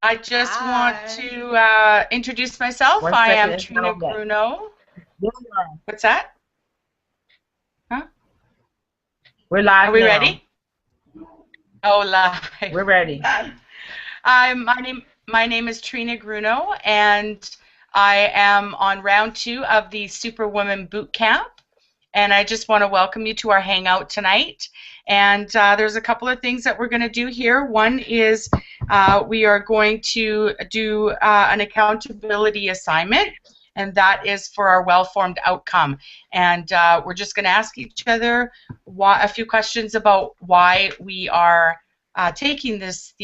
I just want Hi. to introduce myself. One I second, am it's not Trina on yet. Gruno. We're live. What's that? Huh? We're Are live we now. ready? Oh, live. We're ready. My name is Trina Gruno, and I am on round 2 of the Super Women Bootcamp. And I just want to welcome you to our hangout tonight. And there's a couple of things that we're going to do here. One is we are going to do an accountability assignment, and that is for our well-formed outcome. And we're just going to ask each other a few questions about why we are taking these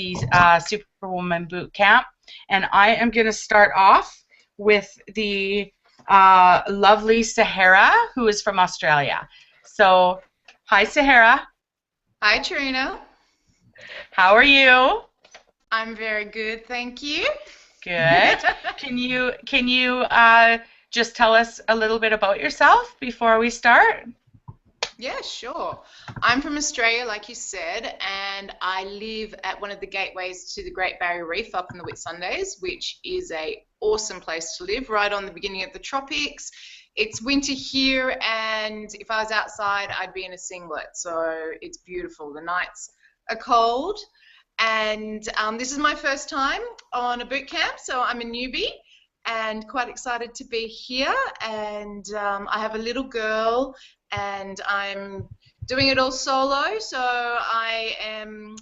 Superwoman Boot Camp. And I am going to start off with the lovely Sahara, who is from Australia. So, hi, Sahara. Hi, Trina. How are you? I'm very good, thank you. Good. Can you just tell us a little bit about yourself before we start? Yeah, sure. I'm from Australia, like you said, and I live at one of the gateways to the Great Barrier Reef up in the Whitsundays, which is a awesome place to live, right on the beginning of the tropics. It's winter here, and if I was outside, I'd be in a singlet, so it's beautiful. The nights are cold, and this is my first time on a boot camp, so I'm a newbie and quite excited to be here. And I have a little girl, and I'm doing it all solo, so I am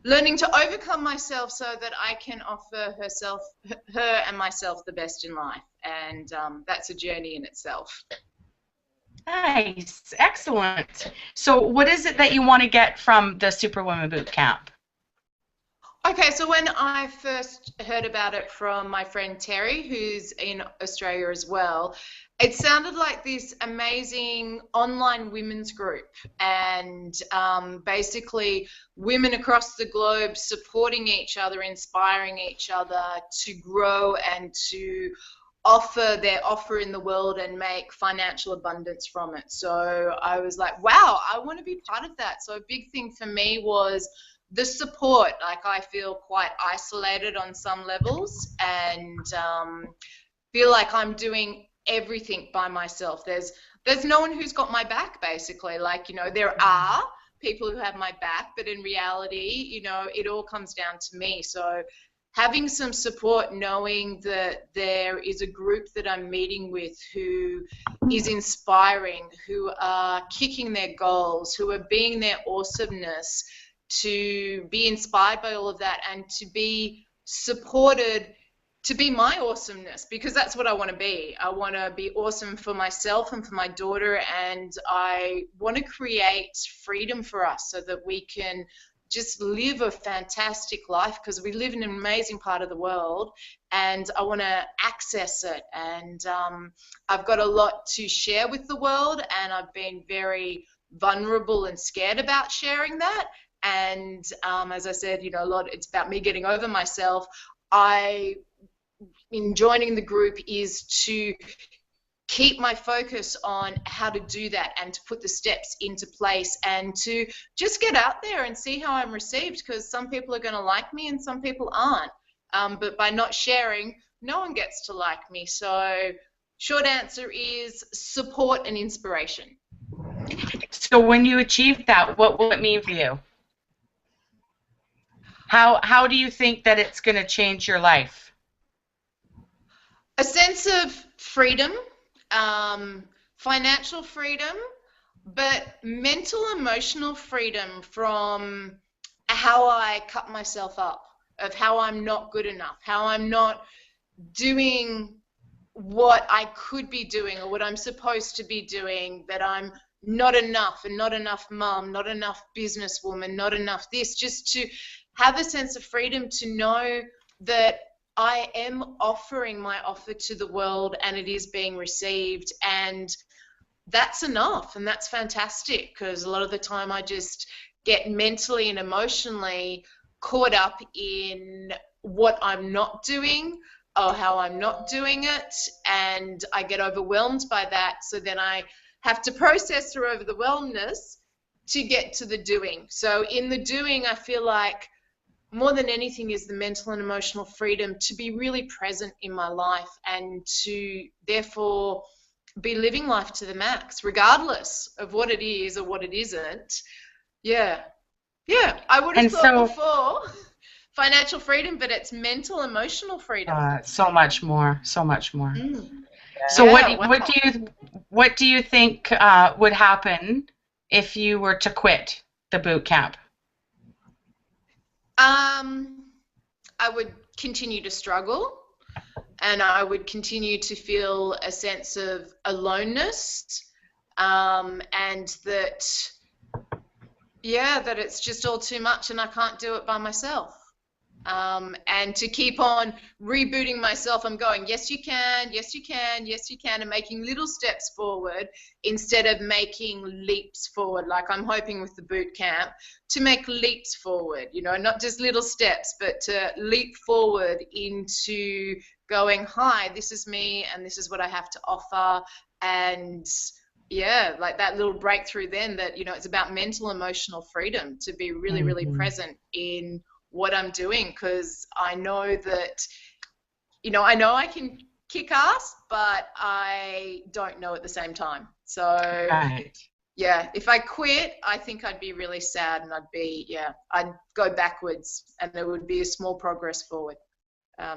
learning to overcome myself so that I can offer her and myself the best in life. And that's a journey in itself. Nice. Excellent. So, what is it that you want to get from the Superwoman Boot Camp? Okay, so when I first heard about it from my friend Terry, who's in Australia as well, it sounded like this amazing online women's group, and basically women across the globe supporting each other, inspiring each other to grow and to offer their offer in the world and make financial abundance from it. So I was like, wow, I want to be part of that. So a big thing for me was the support. Like, I feel quite isolated on some levels, and feel like I'm doing everything by myself. There's no one who's got my back, basically. Like, there are people who have my back, but in reality, it all comes down to me. So having some support, knowing that there is a group that I'm meeting with who is inspiring, who are kicking their goals, who are being their awesomeness, to be inspired by all of that and to be supported to be my awesomeness, because that's what I want to be. I want to be awesome for myself and for my daughter, and I want to create freedom for us so that we can just live a fantastic life, because we live in an amazing part of the world, and I want to access it. And I've got a lot to share with the world, and I've been very vulnerable and scared about sharing that. And as I said, a lot, it's about me getting over myself. In joining the group is to keep my focus on how to do that and to put the steps into place and to just get out there and see how I'm received, because some people are going to like me and some people aren't. But by not sharing, no one gets to like me. So short answer is support and inspiration. So, when you achieve that, what will it mean for you? How do you think that it's going to change your life? A sense of freedom, financial freedom, but mental, emotional freedom from how I cut myself up, of how I'm not good enough, how I'm not doing what I could be doing or what I'm supposed to be doing, that I'm not enough and not enough mum, not enough businesswoman, not enough this, just to have a sense of freedom to know that I am offering my offer to the world and it is being received, and that's enough, and that's fantastic, because a lot of the time I just get mentally and emotionally caught up in what I'm not doing or how I'm not doing it, and I get overwhelmed by that. So then I have to process through overwhelmness to get to the doing. So in the doing, I feel like more than anything is the mental and emotional freedom to be really present in my life and to therefore be living life to the max, regardless of what it is or what it isn't. Yeah. Yeah. I would have And thought so, before financial freedom, but it's mental, emotional freedom. so much more, so much more. Mm. So Yeah. what do you think would happen if you were to quit the boot camp? Um, I would continue to struggle and I would continue to feel a sense of aloneness, and that, yeah, that it's just all too much and I can't do it by myself. And to keep on rebooting myself, I'm going, yes, you can, yes, you can, yes, you can, and making little steps forward instead of making leaps forward. Like I'm hoping with the boot camp to make leaps forward, not just little steps, but to leap forward into going, hi, this is me, and this is what I have to offer. And yeah, like that little breakthrough then that, it's about mental, emotional freedom to be really, really Hmm. present in what I'm doing, because I know that, I know I can kick ass, but I don't know at the same time. So Right. yeah, if I quit, I think I'd be really sad and I'd go backwards and there would be a small progress forward.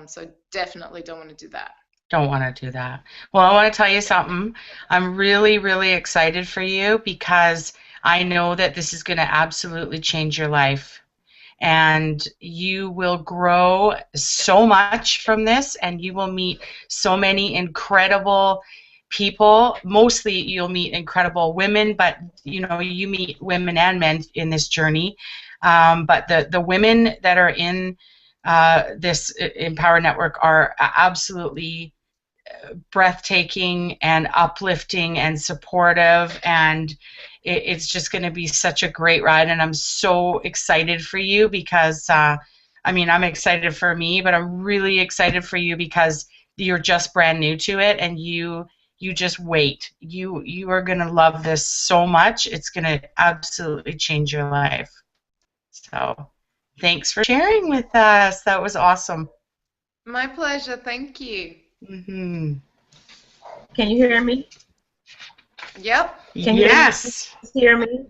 So definitely don't want to do that. Don't want to do that. Well, I want to tell you something. I'm really, really excited for you because I know that this is going to absolutely change your life. And you will grow so much from this, and you will meet so many incredible people. Mostly you'll meet incredible women, but you meet women and men in this journey. But the women that are in this Empower Network are absolutely breathtaking and uplifting and supportive, and it's just going to be such a great ride, and I'm so excited for you because I'm excited for me, but I'm really excited for you because you're just brand new to it, and you just wait. You are going to love this so much. It's going to absolutely change your life. So thanks for sharing with us. That was awesome. My pleasure. Thank you. Hmm. Can you hear me? Yep. Can you Yes. hear me?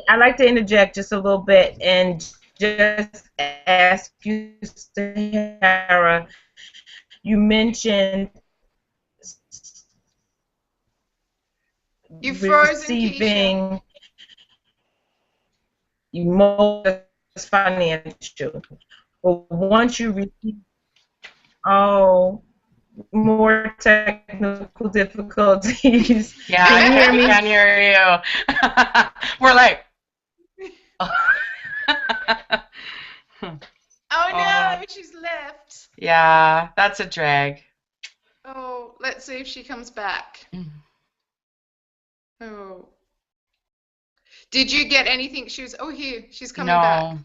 I'd like to interject just a little bit and just ask you, Sarah. You mentioned You've frozen, Kesha. receiving emotional financial, but once you receive, oh, more technical difficulties. Can you Yeah, hear we me? can hear you. We're like, Oh oh, no, she's left. yeah, that's a drag. Oh, let's see if she comes back. Oh. Did you get anything? Oh, here, she's coming back. No,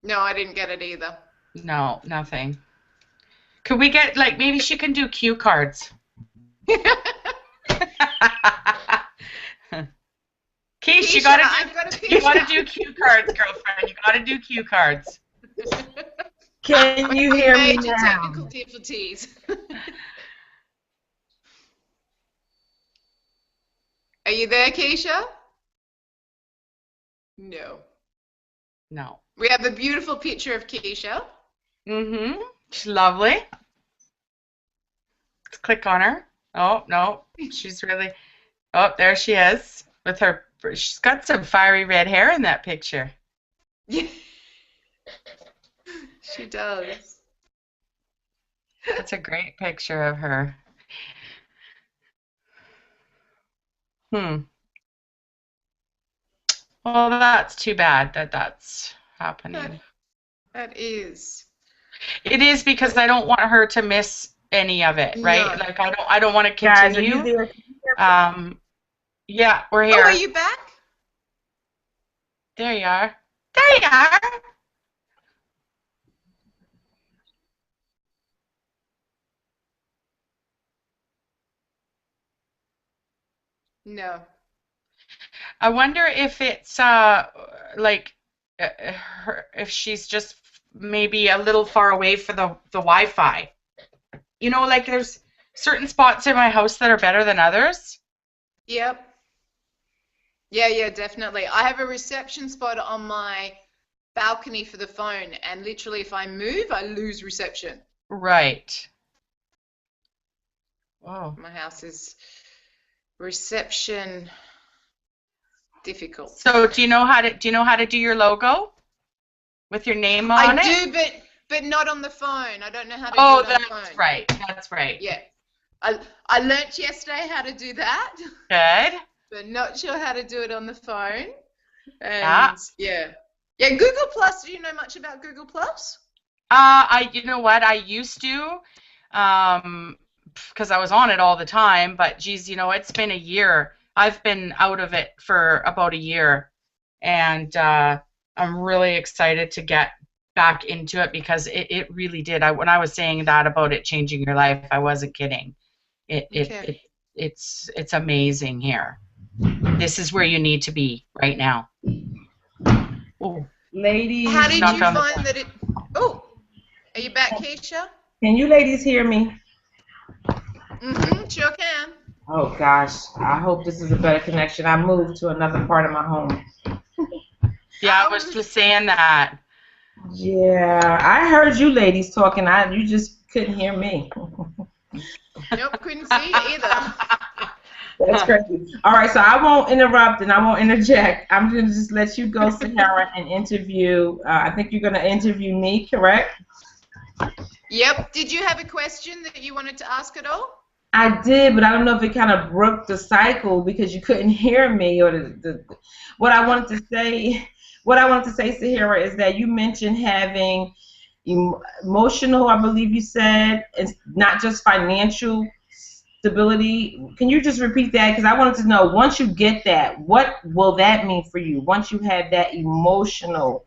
No, I didn't get it either. no, nothing. Could we get like maybe she can do cue cards? Keish, Kesha, I've got a you picture. gotta do cue cards, girlfriend. You gotta do cue cards. Can We're you having hear me major technical now? difficulties. Are you there, Kesha? No. No. We have a beautiful picture of Kesha. Mm-hmm. She's lovely. Let's click on her. Oh, no. She's really. Oh, there she is with her. She's got some fiery red hair in that picture. She does. That's a great picture of her. Hmm. Well, that's too bad that that's That, happening. that is. It is because I don't want her to miss any of it, right? No. Like I don't want to Guys, are you continue. there? Um, yeah, we're Oh, are here. you back? There you are. There you are. No. I wonder if it's like if she's just maybe a little far away for the Wi-Fi. You know, like there's certain spots in my house that are better than others. Yep. Yeah, definitely. I have a reception spot on my balcony for the phone, and literally, if I move, I lose reception. Right. Wow. My house is reception difficult. So do you know how to do your logo with your name on I it? do, but not on the phone. I don't know how to Oh, do it on the that's phone. right. That's right. Yeah. I learnt yesterday how to do that, Good. but not sure how to do it on the phone. Yeah. And yeah. Yeah, Google Plus. Do you know much about Google Plus? You know what? I used to, because I was on it all the time, but geez, it's been a year. I've been out of it for about a year, and I'm really excited to get back into it because it really did. When I was saying that about it changing your life, I wasn't kidding. It it, Okay. it it's amazing here. This is where you need to be right now. Oh, How Ladies, did knocked you on the find door. that it? Oh, are you back, Kesha? can you ladies hear me? Sure can. Oh gosh, I hope this is a better connection. I moved to another part of my home. Yeah, I was just saying that. Yeah, I heard you ladies talking. You just couldn't hear me. Nope, couldn't see you either. That's crazy. All right, so I won't interrupt and I won't interject. I'm going to just let you go, Sahara, and interview. I think you're going to interview me, correct? Yep. Did you have a question that you wanted to ask at all? I did, but I don't know if it kind of broke the cycle because you couldn't hear me. Or what I wanted to say, Sahara, is that you mentioned having emotional, I believe you said, it's not just financial stability. Can you just repeat that? Because I wanted to know, once you get that, what will that mean for you? Once you have that emotional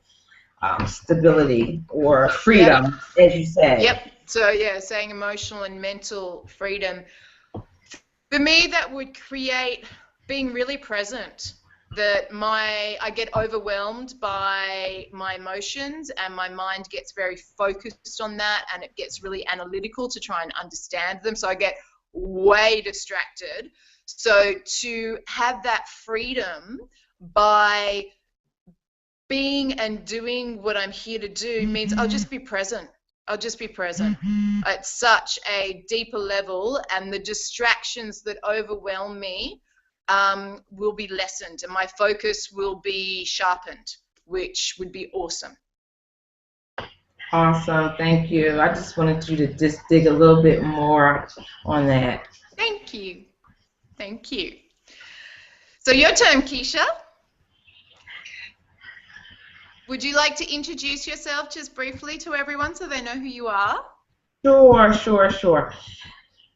stability or Yep. freedom, as you said. Yep. So yeah, saying emotional and mental freedom. For me, that would create being really present. That I get overwhelmed by my emotions and my mind gets very focused on that and it gets really analytical to try and understand them. So I get way distracted. So to have that freedom by being and doing what I'm here to do means I'll just be present. I'll just be present at such a deeper level, and the distractions that overwhelm me will be lessened, and my focus will be sharpened, which would be awesome. Awesome, thank you. I just wanted you to just dig a little bit more on that. Thank you. Thank you. So your turn, Kesha. Would you like to introduce yourself just briefly to everyone so they know who you are? Sure.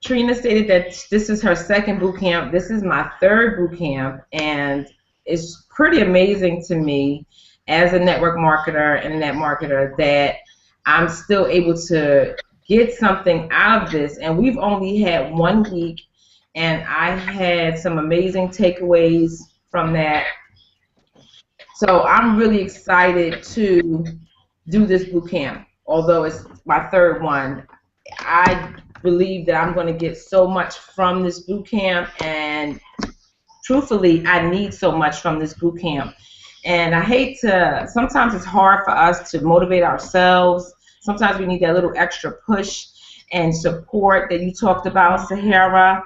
Trina stated that this is her second boot camp. This is my third boot camp, and it's pretty amazing to me as a network marketer and a net marketer that I'm still able to get something out of this. And we've only had 1 week, and I had some amazing takeaways from that. So I'm really excited to do this boot camp. Although it's my third one, I believe that I'm going to get so much from this boot camp, and truthfully, I need so much from this boot camp. And I hate to, sometimes it's hard for us to motivate ourselves. Sometimes we need that little extra push and support that you talked about, Sahara.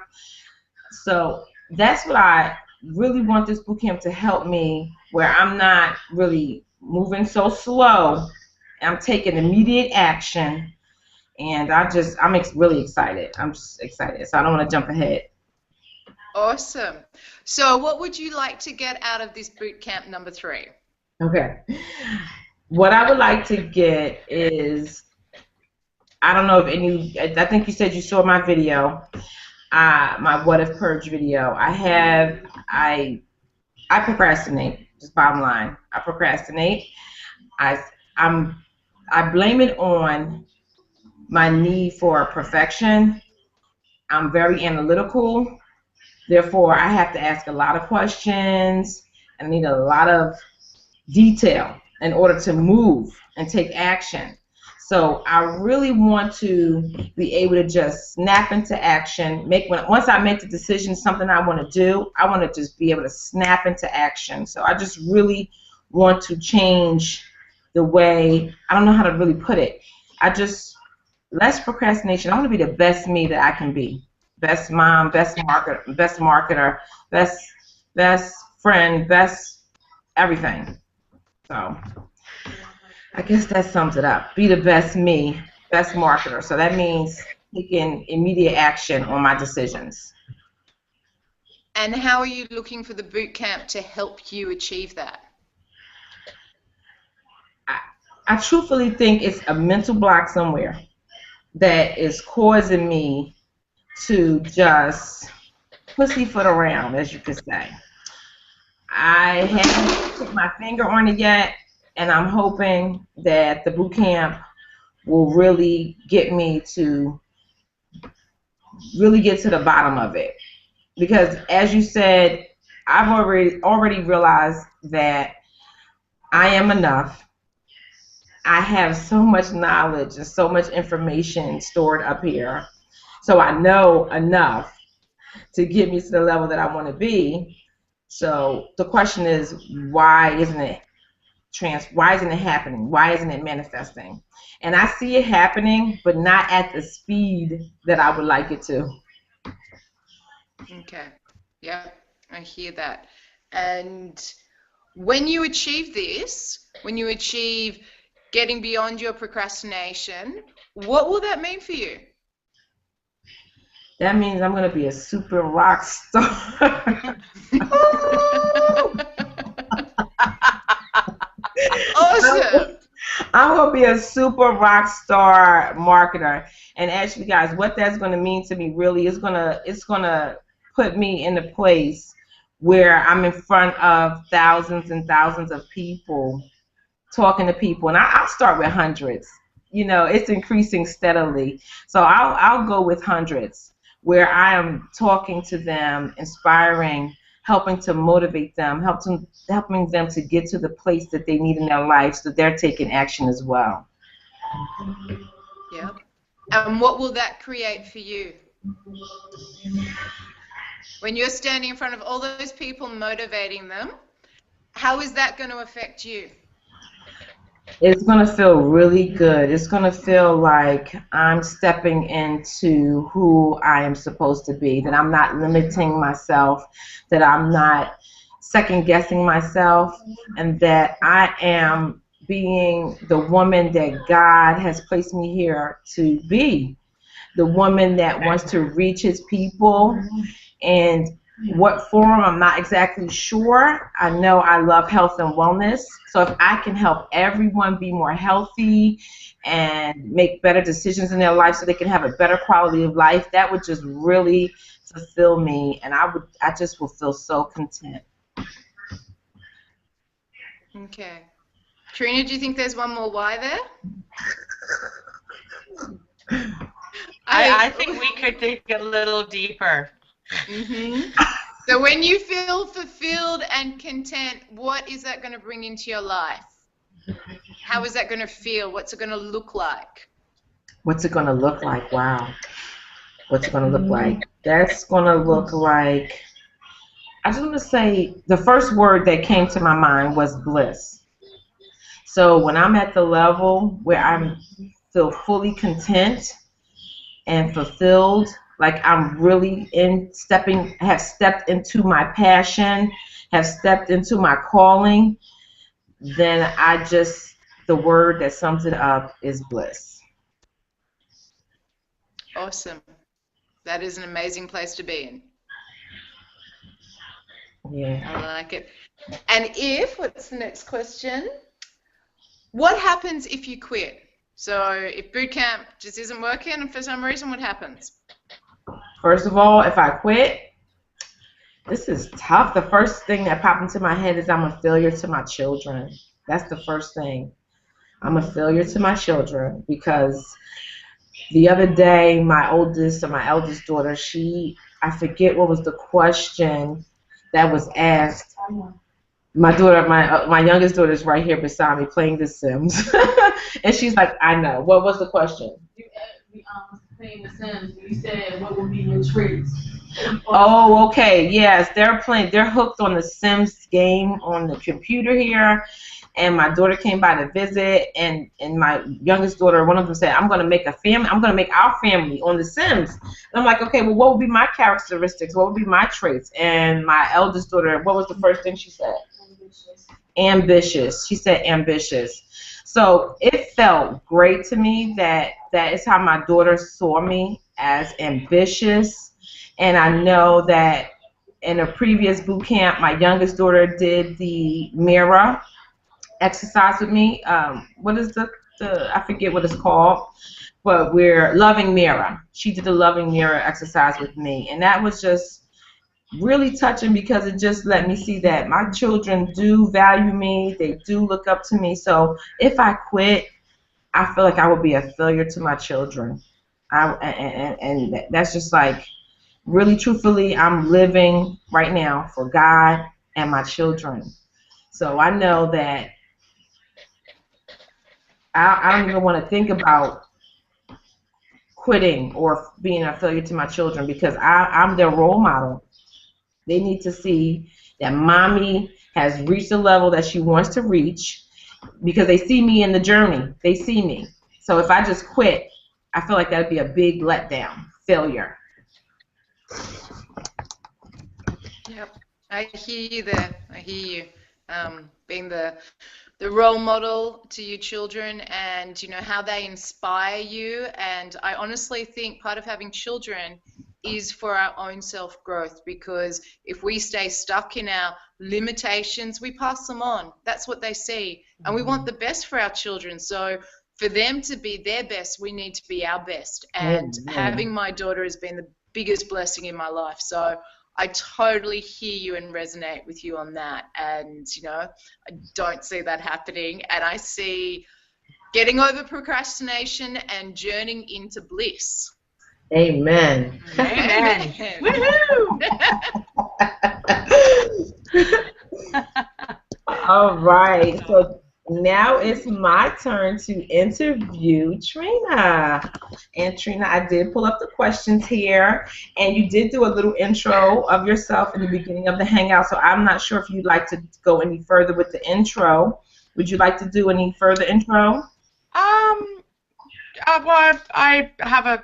So that's what I really want this boot camp to help me, where I'm not really moving so slow. I'm taking immediate action, and really excited. I'm just excited, so I don't want to jump ahead. Awesome. So what would you like to get out of this boot camp number 3? Okay. What I would like to get is, I don't know if I think you said you saw my video, my What If Purge video. I procrastinate, just bottom line. I procrastinate. I, I'm, I blame it on my need for perfection. I'm very analytical. Therefore, I have to ask a lot of questions and I need a lot of detail. in order to move and take action. So I really want to be able to just snap into action. Once I make the decision, something I want to do, I want to just be able to snap into action. So I just really want to change the way, I don't know how to really put it. I just less procrastination. I want to be the best me that I can be. Best mom, best marketer, best friend, best everything. So I guess that sums it up. Be the best me, best marketer. So that means taking immediate action on my decisions. And how are you looking for the boot camp to help you achieve that? I truthfully think it's a mental block somewhere that is causing me to just pussyfoot around, as you could say. I haven't put my finger on it yet, and I'm hoping that the boot camp will really get me to really get to the bottom of it. Because as you said, I've already realized that I am enough. I have so much knowledge and so much information stored up here. So I know enough to get me to the level that I want to be. So the question is, why isn't it happening? Why isn't it manifesting? And I see it happening, but not at the speed that I would like it to. Okay. Yeah, I hear that. And when you achieve this, when you achieve getting beyond your procrastination, what will that mean for you? That means I'm going to be a super rock star. Awesome. I'm going to be a super rock star marketer. And actually, guys, what that's going to mean to me really is it's going to put me in a place where I'm in front of thousands and thousands of people, talking to people. And I'll start with hundreds. You know, it's increasing steadily. So I'll go with hundreds, where I am talking to them, inspiring, helping to motivate them, helping them to get to the place that they need in their life, so they're taking action as well. Yep. And what will that create for you? When you're standing in front of all those people motivating them, how is that going to affect you? It's going to feel really good. It's going to feel like I'm stepping into who I am supposed to be, that I'm not limiting myself, that I'm not second guessing myself, and that I am being the woman that God has placed me here to be, the woman that wants to reach his people. And what form, I'm not exactly sure. I know I love health and wellness. So if I can help everyone be more healthy and make better decisions in their life so they can have a better quality of life, that would just really fulfill me, and I just will feel so content. Okay. Trina, do you think there's one more why there? I think we could dig a little deeper. Mm-hmm. So when you feel fulfilled and content, what is that going to bring into your life? How is that going to feel? What's it going to look like? What's it going to look like? Wow. What's it going to look like? That's going to look like, I just want to say, the first word that came to my mind was bliss. So when I'm at the level where I feel fully content and fulfilled, like I'm really have stepped into my passion, have stepped into my calling, then the word that sums it up is bliss. Awesome. That is an amazing place to be in. Yeah. I like it. And what's the next question? What happens if you quit? So if bootcamp just isn't working and for some reason, what happens? First of all, if I quit, this is tough. The first thing that popped into my head is I'm a failure to my children. That's the first thing. I'm a failure to my children, because the other day, my eldest daughter, I forget what was the question that was asked. My daughter, my youngest daughter is right here beside me playing The Sims, and she's like, "I know." What was the question? You playing The Sims. You said what would be your treats? Oh, okay. Yes, they're playing. They're hooked on the Sims game on the computer here. And my daughter came by to visit, and my youngest daughter, one of them said, "I'm going to make a family. I'm going to make our family on The Sims." And I'm like, "Okay, well, what would be my characteristics? What would be my traits?" And my eldest daughter, what was the first thing she said? Ambitious. Ambitious. She said ambitious. So it felt great to me that that is how my daughter saw me, as ambitious. And I know that in a previous boot camp, my youngest daughter did the mirror exercise with me. What is the I forget what it's called, but we're loving mirror. She did the loving mirror exercise with me, and that was just really touching because it just let me see that my children do value me. They do look up to me. So if I quit, I feel like I would be a failure to my children. And that's just like, really truthfully, I'm living right now for God and my children. So I know that I don't even want to think about quitting or being a failure to my children because I'm their role model. They need to see that mommy has reached the level that she wants to reach because they see me in the journey. They see me. So if I just quit, I feel like that would be a big letdown, failure. Yep, I hear you there. I hear you. Being the role model to your children, and how they inspire you. And I honestly think part of having children is for our own self growth, because if we stay stuck in our limitations, we pass them on. That's what they see, and we want the best for our children. So for them to be their best, we need to be our best. And having my daughter has been the biggest blessing in my life. So I totally hear you and resonate with you on that. And, I don't see that happening. And I see getting over procrastination and journeying into bliss. Amen. Amen. Woohoo! All right. So now it's my turn to interview Trina. And Trina, I did pull up the questions here, and you did do a little intro of yourself in the beginning of the Hangout. So I'm not sure if you'd like to go any further with the intro. Would you like to do any further intro? Well, I have a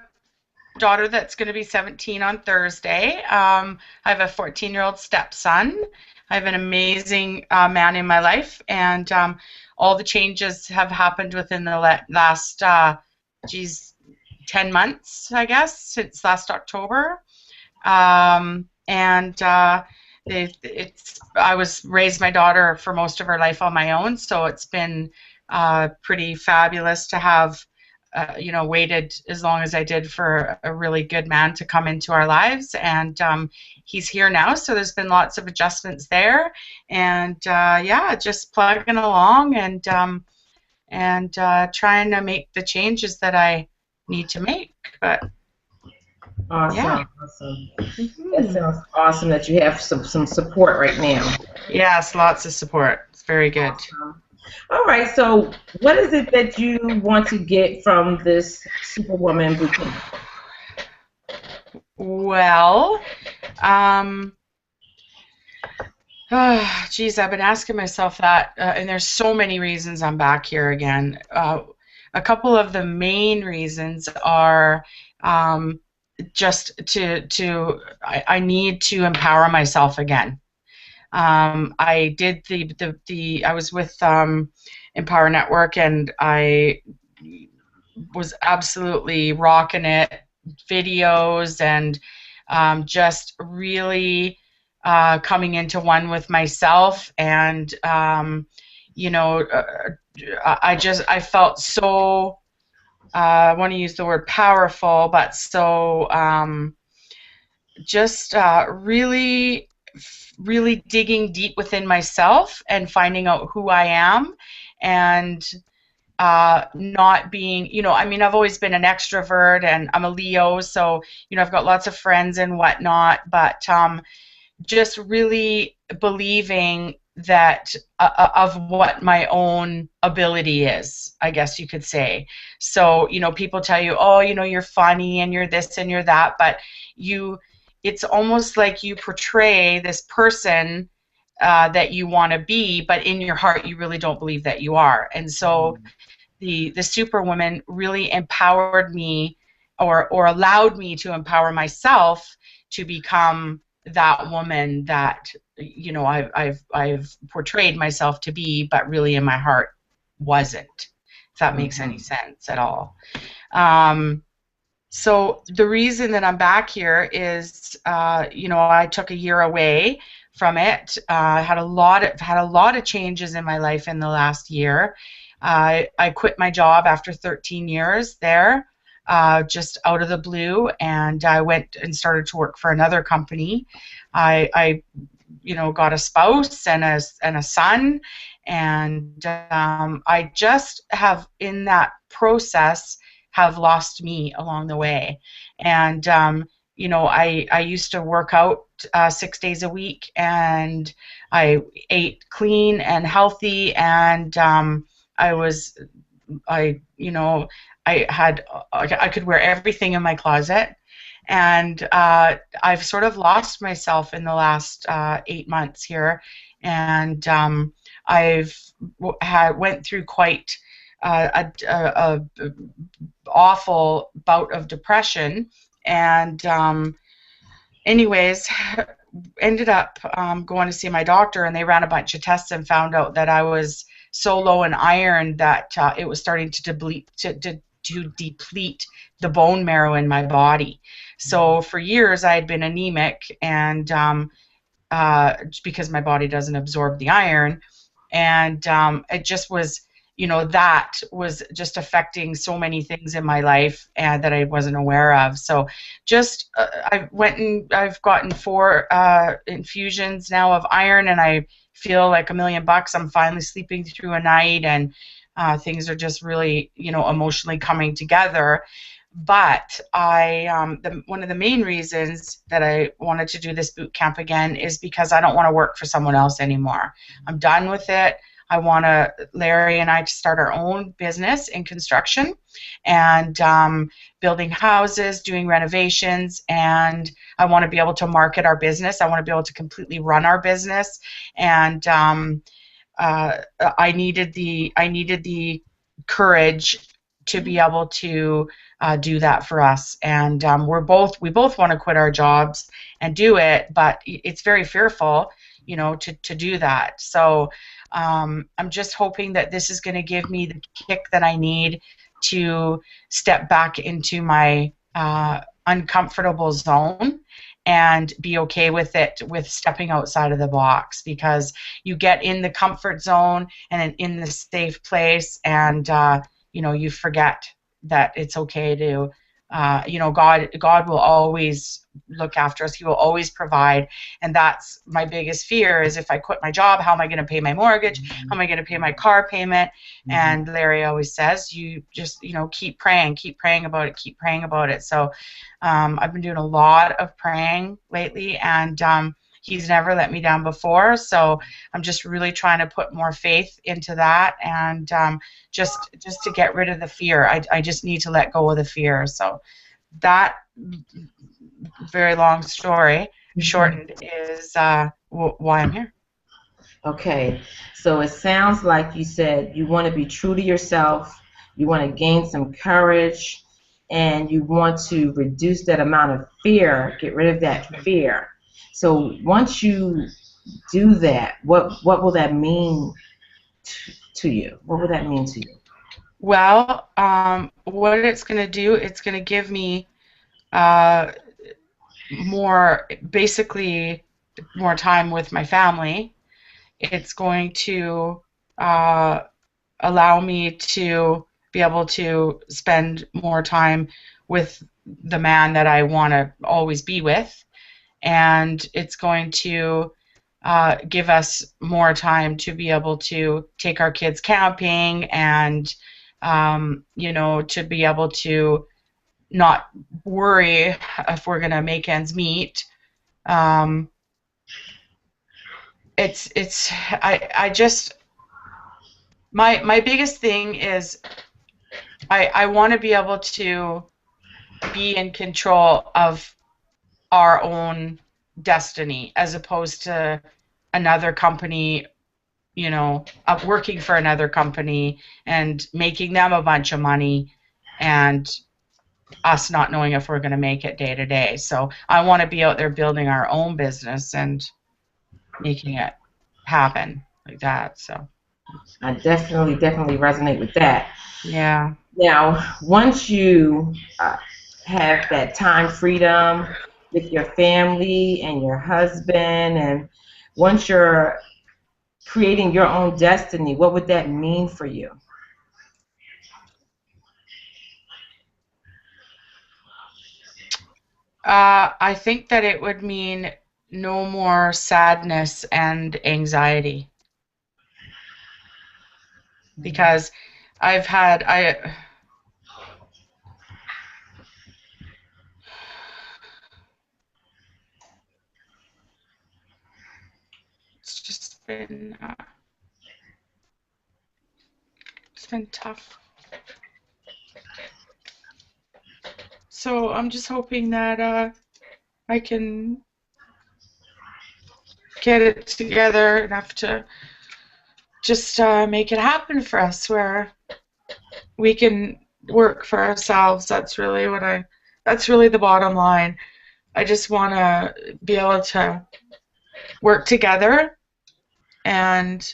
daughter that's going to be 17 on Thursday. I have a 14-year-old stepson. I have an amazing man in my life, and all the changes have happened within the last, 10 months, I guess, since last October. And I was raised my daughter for most of her life on my own, so it's been pretty fabulous to have waited as long as I did for a really good man to come into our lives, and he's here now. So there's been lots of adjustments there, and just plugging along and trying to make the changes that I need to make. But awesome, yeah. Awesome. That sounds awesome that you have some support right now. Yes, lots of support. It's very good. Awesome. All right, so what is it that you want to get from this Superwoman Bootcamp? Well, geez, I've been asking myself that, and there's so many reasons I'm back here again. A couple of the main reasons are just I need to empower myself again. I did I was with Empower Network, and I was absolutely rocking it, videos, and just really coming into one with myself, and I felt so I want to use the word powerful, but so really digging deep within myself and finding out who I am, and not being, I've always been an extrovert, and I'm a Leo, so, I've got lots of friends and whatnot, but just really believing that of what my own ability is, I guess you could say. So, people tell you, oh, you're funny and you're this and you're that, but it's almost like you portray this person that you want to be, but in your heart you really don't believe that you are. And so the Superwoman really empowered me, or allowed me to empower myself to become that woman that I've portrayed myself to be, but really in my heart wasn't. If that makes any sense at all. So the reason that I'm back here is, I took a year away from it. I had a lot of changes in my life in the last year. I quit my job after 13 years there, just out of the blue, and I went and started to work for another company. I got a spouse and a son, and I just have, in that process, have lost me along the way. And I used to work out 6 days a week, and I ate clean and healthy, and I was I you know I could wear everything in my closet, and I've sort of lost myself in the last 8 months here, and I've went through quite a awful bout of depression, and anyways, ended up going to see my doctor, and they ran a bunch of tests and found out that I was so low in iron that it was starting to deplete the bone marrow in my body. So for years I had been anemic, and because my body doesn't absorb the iron, and it just was, that was just affecting so many things in my life, and that I wasn't aware of. So just I've gotten 4 infusions now of iron, and I feel like $1,000,000. I'm finally sleeping through a night, and things are just really, emotionally coming together. But one of the main reasons that I wanted to do this boot camp again is because I don't want to work for someone else anymore. I'm done with it. I want Larry and I, to start our own business in construction, and building houses, doing renovations, and I want to be able to market our business. I want to be able to completely run our business, and I needed the courage to be able to do that for us. And we both want to quit our jobs and do it, but it's very fearful, to do that. So I'm just hoping that this is going to give me the kick that I need to step back into my uncomfortable zone and be okay with it, with stepping outside of the box, because you get in the comfort zone and in the safe place, and you forget that it's okay to, God will always look after us. He will always provide, and that's my biggest fear, is if I quit my job, how am I going to pay my mortgage? How am I going to pay my car payment? And Larry always says, you just, keep praying about it, keep praying about it. So I've been doing a lot of praying lately, and he's never let me down before, so I'm just really trying to put more faith into that, and just to get rid of the fear. I just need to let go of the fear. So that very long story shortened is why I'm here. Okay, so it sounds like you said you want to be true to yourself, you want to gain some courage, and you want to reduce that amount of fear, get rid of that fear. So once you do that, what will that mean to you? What will that mean to you? Well, what it's going to do, it's going to give me basically more time with my family. It's going to allow me to be able to spend more time with the man that I want to always be with, and it's going to give us more time to be able to take our kids camping, and to be able to not worry if we're going to make ends meet. I just my biggest thing is I want to be able to be in control of our own destiny as opposed to another company, working for another company and making them a bunch of money and us not knowing if we're going to make it day to day. So I want to be out there building our own business and making it happen like that. So I definitely resonate with that. yeah. Now, once you have that time freedom with your family and your husband, and once you're creating your own destiny, what would that mean for you? I think that it would mean no more sadness and anxiety because it's just been it's been tough. So I'm just hoping that I can get it together enough to just make it happen for us where we can work for ourselves. That's really the bottom line. I just want to be able to work together and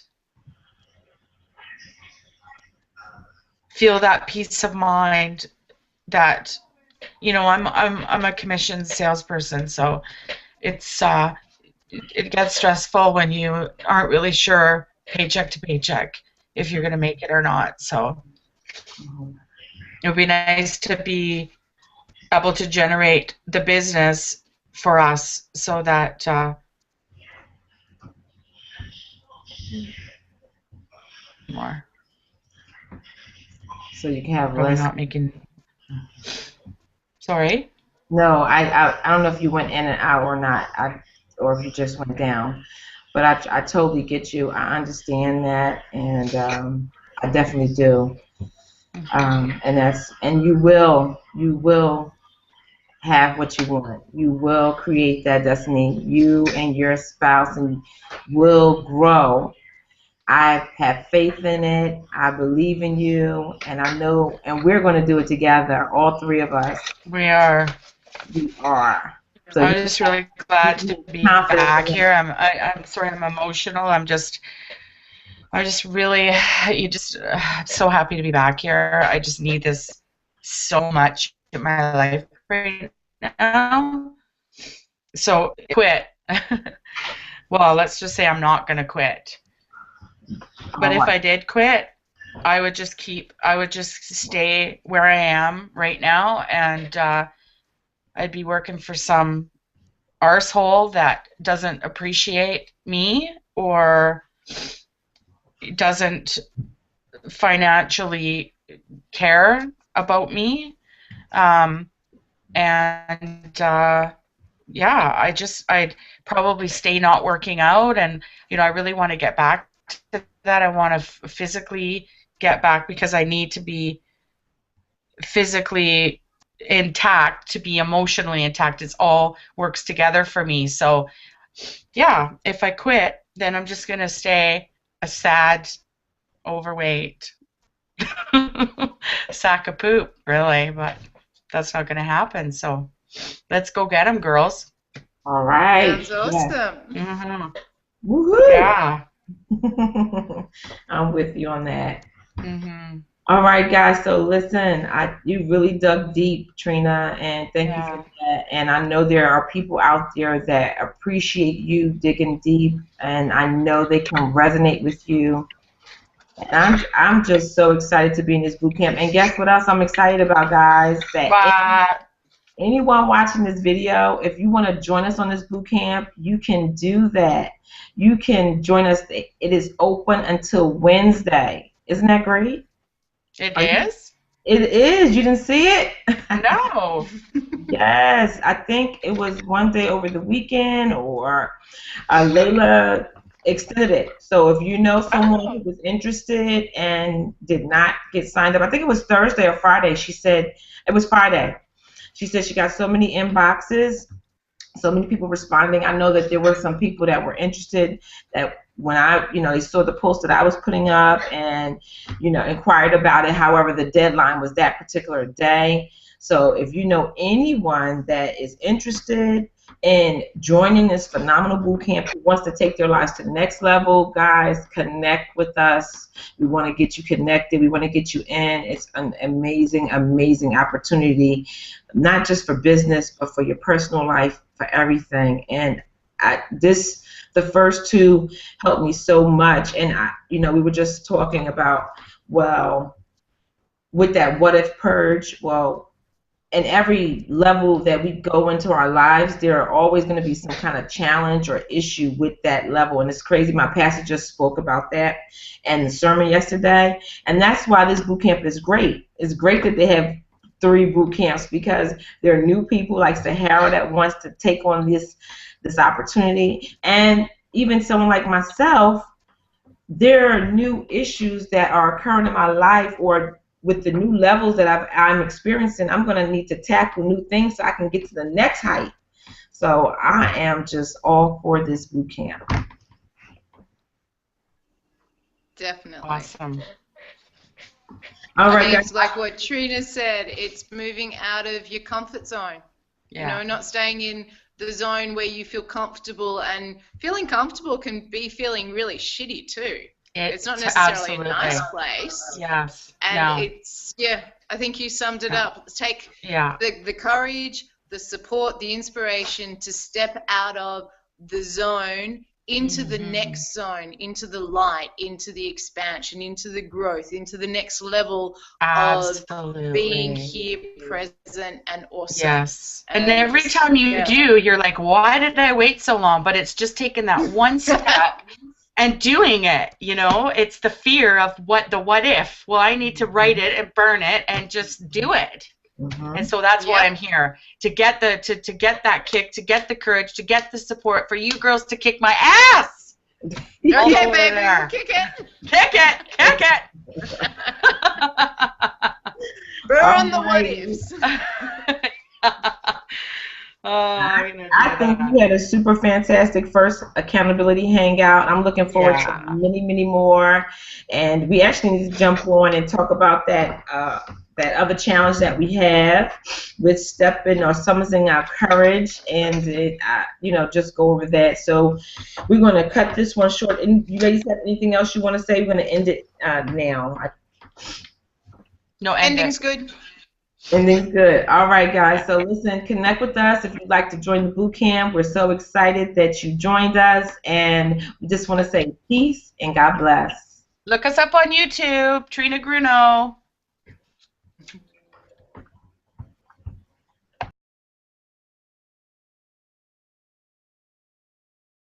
feel that peace of mind that I'm a commission salesperson, so it's it gets stressful when you aren't really sure paycheck to paycheck if you're going to make it or not. So it would be nice to be able to generate the business for us so that more. So you can have Probably less. not making. Sorry. No, I don't know if you went in and out or not, or if you just went down. But I totally get you. I understand that, and I definitely do. And you will have what you want. You will create that destiny. You and your spouse and will grow. I have faith in it. I believe in you, and I know, and we're going to do it together. All three of us. We are. We are. So I'm just really glad to you be confident back in it. here. I'm sorry, I'm emotional. I'm just really, you just so happy to be back here. I just need this so much in my life right now. So quit. Well, let's just say I'm not going to quit. But All if right. I did quit, I would just stay where I am right now, and I'd be working for some arsehole that doesn't appreciate me or doesn't financially care about me. And yeah, I'd probably stay not working out, and I really want to get back to that. I want to physically get back because I need to be physically intact to be emotionally intact. It's all works together for me. So yeah, if I quit, then I'm just gonna stay a sad, overweight sack of poop, really. But that's not gonna happen. So let's go get them, girls. All right. Sounds Yes. awesome. Mm-hmm. Woohoo! Yeah. I'm with you on that. Mm-hmm. All right, guys. So listen, you really dug deep, Trina, and thank you for Yeah. that. And I know there are people out there that appreciate you digging deep, and I know they can resonate with you. And I'm just so excited to be in this boot camp. And guess what else I'm excited about, guys? That But anyone watching this video, if you want to join us on this boot camp, you can do that. You can join us. It is open until Wednesday. Isn't that great? it Are you, is? it is. You didn't see it? No. Yes. I think it was one day over the weekend, or Layla extended it. So if you know someone Oh, who was interested and did not get signed up, I think it was Thursday or Friday. She said it was Friday. She said she got so many inboxes, so many people responding. I know that there were some people that were interested that when they saw the post that I was putting up and, inquired about it. However, the deadline was that particular day. So if you know anyone that is interested in joining this phenomenal boot camp who wants to take their lives to the next level, guys, connect with us. We want to get you connected. We want to get you in. It's an amazing, amazing opportunity, not just for business, but for your personal life, for everything. And the first two helped me so much. And we were just talking about, well, with that what if purge, well, in every level that we go into our lives, there are always going to be some kind of challenge or issue with that level. And it's crazy. My pastor just spoke about that in the sermon yesterday. And that's why this boot camp is great. It's great that they have 3 boot camps, because there are new people like Sahara that wants to take on this opportunity. And even someone like myself, there are new issues that are occurring in my life, or with the new levels that I'm experiencing, I'm going to need to tackle new things so I can get to the next height. So I am just all for this boot camp. Definitely. awesome. All I right, think guys. it's like what Trina said, it's moving out of your comfort zone. Yeah. Not staying in the zone where you feel comfortable, and feeling comfortable can be feeling really shitty too. It's not necessarily absolutely a nice place. Yes. And No. I think you summed it Yeah. up. Take Yeah. the courage, the support, the inspiration to step out of the zone into the next zone, into the light, into the expansion, into the growth, into the next level of being Absolutely. here, present, and awesome. Yes. And every time you do, you're like, why did I wait so long? But it's just taking that one step and doing it. It's the fear of what if. Well, I need to write it and burn it and just do it. And so that's why I'm here, to get to get that kick, to get the courage, to get the support for you girls to kick my ass. Okay, baby, kick it. Kick it. Kick it. Burn the what ifs. I think we had a super fantastic first accountability hangout. I'm looking forward to many, many more. And we actually need to jump on and talk about that other challenge that we have with stepping or summoning our courage, and just go over that. So we're going to cut this one short. And you ladies have anything else you want to say? We're going to end it now. No, ending's good. Ending's good. All right, guys. So listen, connect with us if you'd like to join the boot camp. We're so excited that you joined us, and we just want to say peace and God bless. Look us up on YouTube, Trina Gruno.